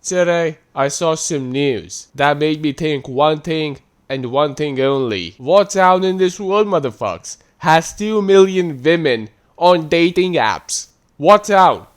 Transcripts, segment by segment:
Today, I saw some news that made me think one thing and one thing only. What town in this world, motherfucks, has 2 million women on dating apps? What town?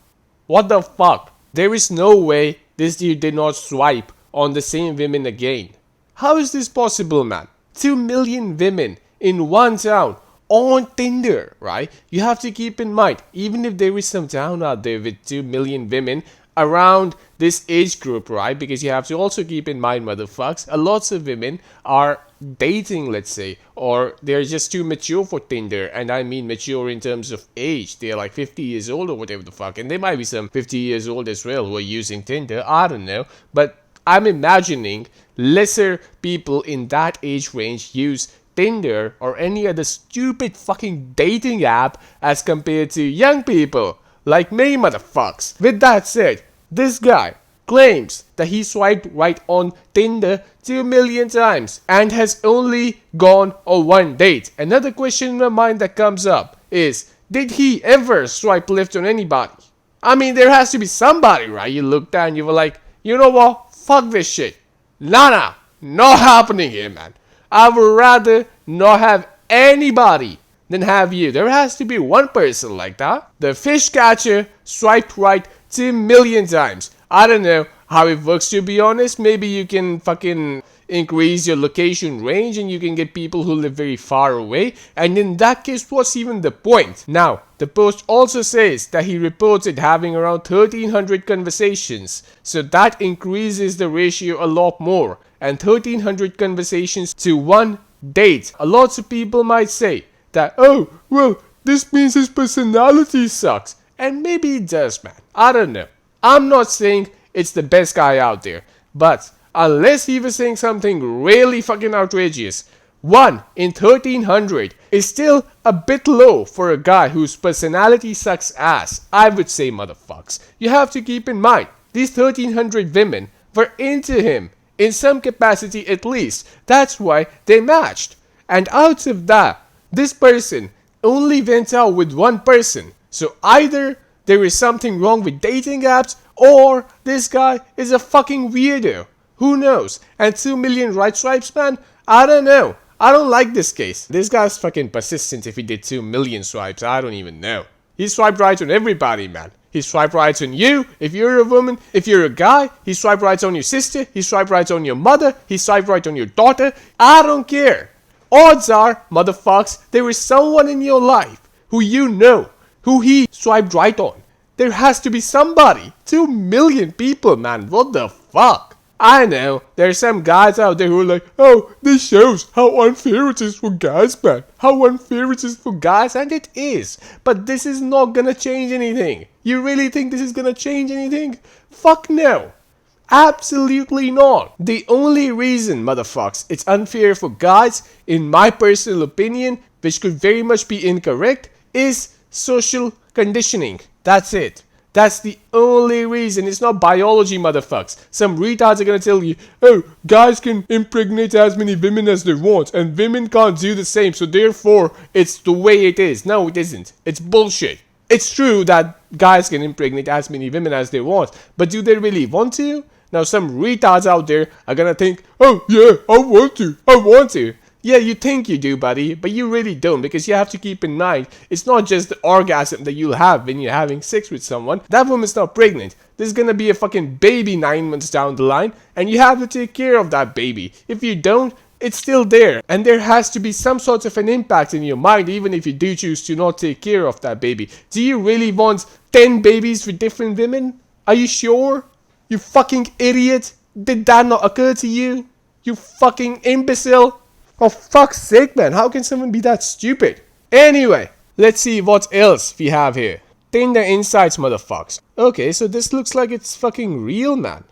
What the fuck? There is no way this dude did not swipe on the same women again. How is this possible, man? 2 million women in one town on Tinder, right? You have to keep in mind, even if there is some town out there with 2 million women around this age group, right? Because you have to also keep in mind, motherfucks, a lots of women are dating, let's say, or they're just too mature for Tinder. And I mean mature in terms of age. They're like 50 years old or whatever the fuck. And there might be some 50 years old as well who are using Tinder. I don't know. But I'm imagining lesser people in that age range use Tinder or any other stupid fucking dating app as compared to young people like me, motherfucks. With that said, this guy claims that he swiped right on Tinder 2 million times and has only gone on one date. Another question in my mind that comes up is, did he ever swipe left on anybody? I mean, there has to be somebody, right? You looked down, you were like, you know what? Fuck this shit. Nah, not happening here, man. I would rather not have anybody than have you. There has to be one person like that. The fish catcher swiped right 2 million times. I don't know how it works, to be honest. Maybe you can fucking increase your location range and you can get people who live very far away. And in that case, what's even the point? Now, the post also says that he reported having around 1300 conversations. So that increases the ratio a lot more. And 1300 conversations to one date. A lot of people might say that, oh, well, this means his personality sucks. And maybe it does, man. I don't know. I'm not saying it's the best guy out there. But unless he was saying something really fucking outrageous, 1 in 1300 is still a bit low for a guy whose personality sucks ass. I would say, motherfucks. You have to keep in mind, these 1300 women were into him. In some capacity at least. That's why they matched. And out of that, this person only went out with one person. So either there is something wrong with dating apps, or this guy is a fucking weirdo. Who knows? And 2 million right swipes, man? I don't know. I don't like this case. This guy's fucking persistent if he did 2 million swipes. I don't even know. He swiped right on everybody, man. He swiped right on you, if you're a woman. If you're a guy, he swiped right on your sister. He swiped right on your mother. He swiped right on your daughter. I don't care. Odds are, motherfucks, there is someone in your life who you know, who he swiped right on. There has to be somebody. 2 million people, man. What the fuck? I know, there's some guys out there who are like, oh, this shows how unfair it is for guys, man. How unfair it is for guys, and it is. But this is not gonna change anything. You really think this is gonna change anything? Fuck no. Absolutely not. The only reason, motherfucks, it's unfair for guys, in my personal opinion, which could very much be incorrect, is social conditioning. That's it. That's the only reason. It's not biology, motherfucks. Some retards are gonna tell you, oh, guys can impregnate as many women as they want, and women can't do the same, so therefore, it's the way it is. No, it isn't. It's bullshit. It's true that guys can impregnate as many women as they want, but do they really want to? Now, some retards out there are gonna think, oh, yeah, I want to. Yeah, you think you do, buddy, but you really don't, because you have to keep in mind, it's not just the orgasm that you'll have when you're having sex with someone. That woman's not pregnant. There's gonna be a fucking baby 9 months down the line, and you have to take care of that baby. If you don't, it's still there, and there has to be some sort of an impact in your mind, even if you do choose to not take care of that baby. Do you really want 10 babies with different women? Are you sure? You fucking idiot. Did that not occur to you? You fucking imbecile. For fuck's sake, man, how can someone be that stupid? Anyway, let's see what else we have here. Tinder Insights, motherfucks. Okay, so this looks like it's fucking real, man.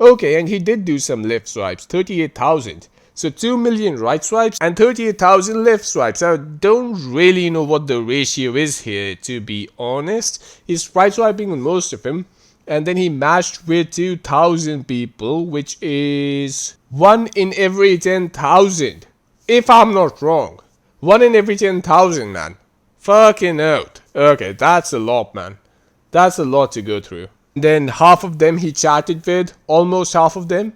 Okay, and he did do some left swipes, 38,000. So 2 million right swipes and 38,000 left swipes. I don't really know what the ratio is here, to be honest. He's right swiping on most of them. And then he matched with 2,000 people, which is 1 in every 10,000. If I'm not wrong. 1 in every 10,000, man. Fucking out. Okay, that's a lot, man. That's a lot to go through. Then half of them he chatted with, almost half of them.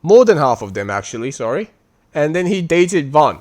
More than half of them actually, sorry. And then he dated one.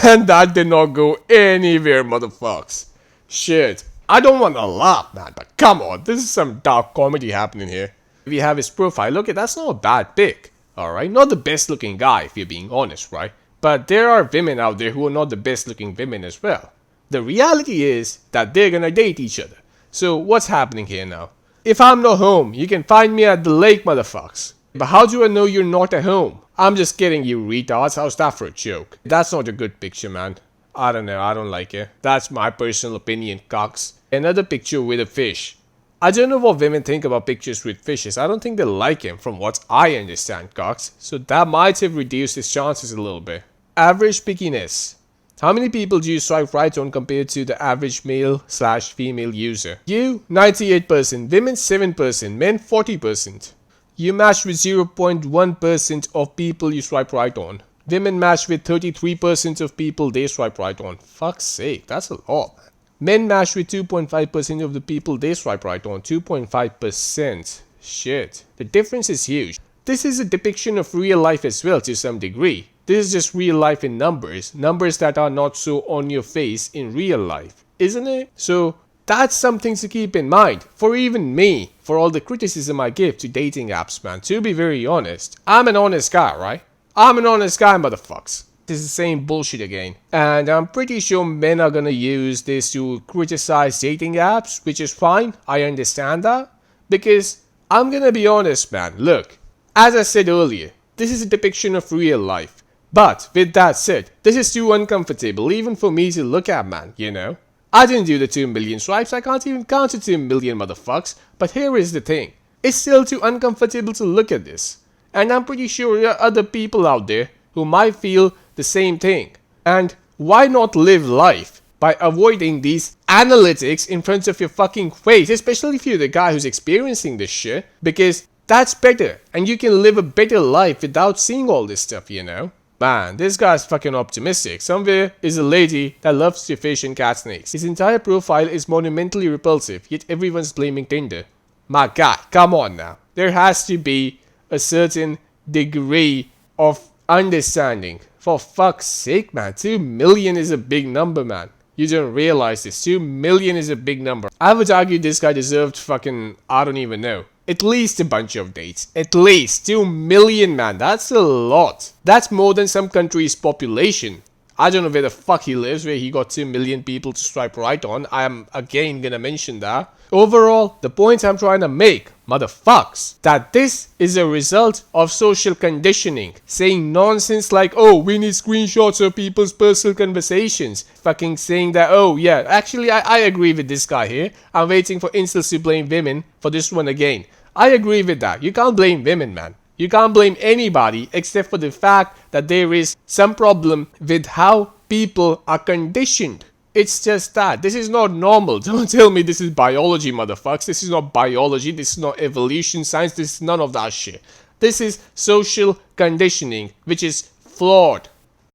And that did not go anywhere, motherfuckers. Shit. I don't want to laugh, man, but come on, this is some dark comedy happening here. We have his profile. Look, that's not a bad pic. Alright, not the best looking guy if you're being honest, right? But there are women out there who are not the best looking women as well. The reality is that they're gonna date each other. So what's happening here now? If I'm not home, you can find me at the lake, motherfuckers. But how do I know you're not at home? I'm just kidding, you retards. How's that for a joke? That's not a good picture, man. I don't know, I don't like it. That's my personal opinion, cocks. Another picture with a fish. I don't know what women think about pictures with fishes. I don't think they like him from what I understand, cocks. So that might have reduced his chances a little bit. Average pickiness. How many people do you swipe right on compared to the average male/female user? You, 98%, women 7%, men 40%. You match with 0.1% of people you swipe right on. Women match with 33% of people they swipe right on. Fuck's sake, that's a lot, man. Men match with 2.5% of the people they swipe right on. 2.5%. Shit. The difference is huge. This is a depiction of real life as well to some degree. This is just real life in numbers. Numbers that are not so on your face in real life. Isn't it? So that's something to keep in mind. For even me. For all the criticism I give to dating apps, man. To be very honest. I'm an honest guy, right? I'm an honest guy, motherfuckers. This is the same bullshit again. And I'm pretty sure men are gonna use this to criticize dating apps, which is fine. I understand that. Because I'm gonna be honest, man. Look, as I said earlier, this is a depiction of real life. But with that said, this is too uncomfortable even for me to look at, man, you know? I didn't do the 2 million swipes, I can't even count to 2 million, motherfucks. But here is the thing. It's still too uncomfortable to look at this. And I'm pretty sure there are other people out there who might feel the same thing. And why not live life by avoiding these analytics in front of your fucking face, especially if you're the guy who's experiencing this shit, because that's better and you can live a better life without seeing all this stuff, you know? Man, this guy's fucking optimistic. Somewhere is a lady that loves to fish and catch snakes. His entire profile is monumentally repulsive, yet everyone's blaming Tinder. My god, come on now. There has to be a certain degree of understanding. For fuck's sake, man. 2 million is a big number, man. You don't realize this. 2 million is a big number. I would argue this guy deserved fucking, I don't even know, at least a bunch of dates. At least 2 million, man. That's a lot. That's more than some country's population. I don't know where the fuck he lives, where he got 2 million people to swipe right on. I am again gonna mention that. Overall, the point I'm trying to make, motherfucks, that this is a result of social conditioning. Saying nonsense like, oh, we need screenshots of people's personal conversations. Fucking saying that, oh yeah, actually I agree with this guy here. I'm waiting for incels to blame women for this one again. I agree with that. You can't blame women, man. You can't blame anybody except for the fact that there is some problem with how people are conditioned. It's just that. This is not normal. Don't tell me this is biology, motherfuckers. This is not biology. This is not evolution science. This is none of that shit. This is social conditioning, which is flawed.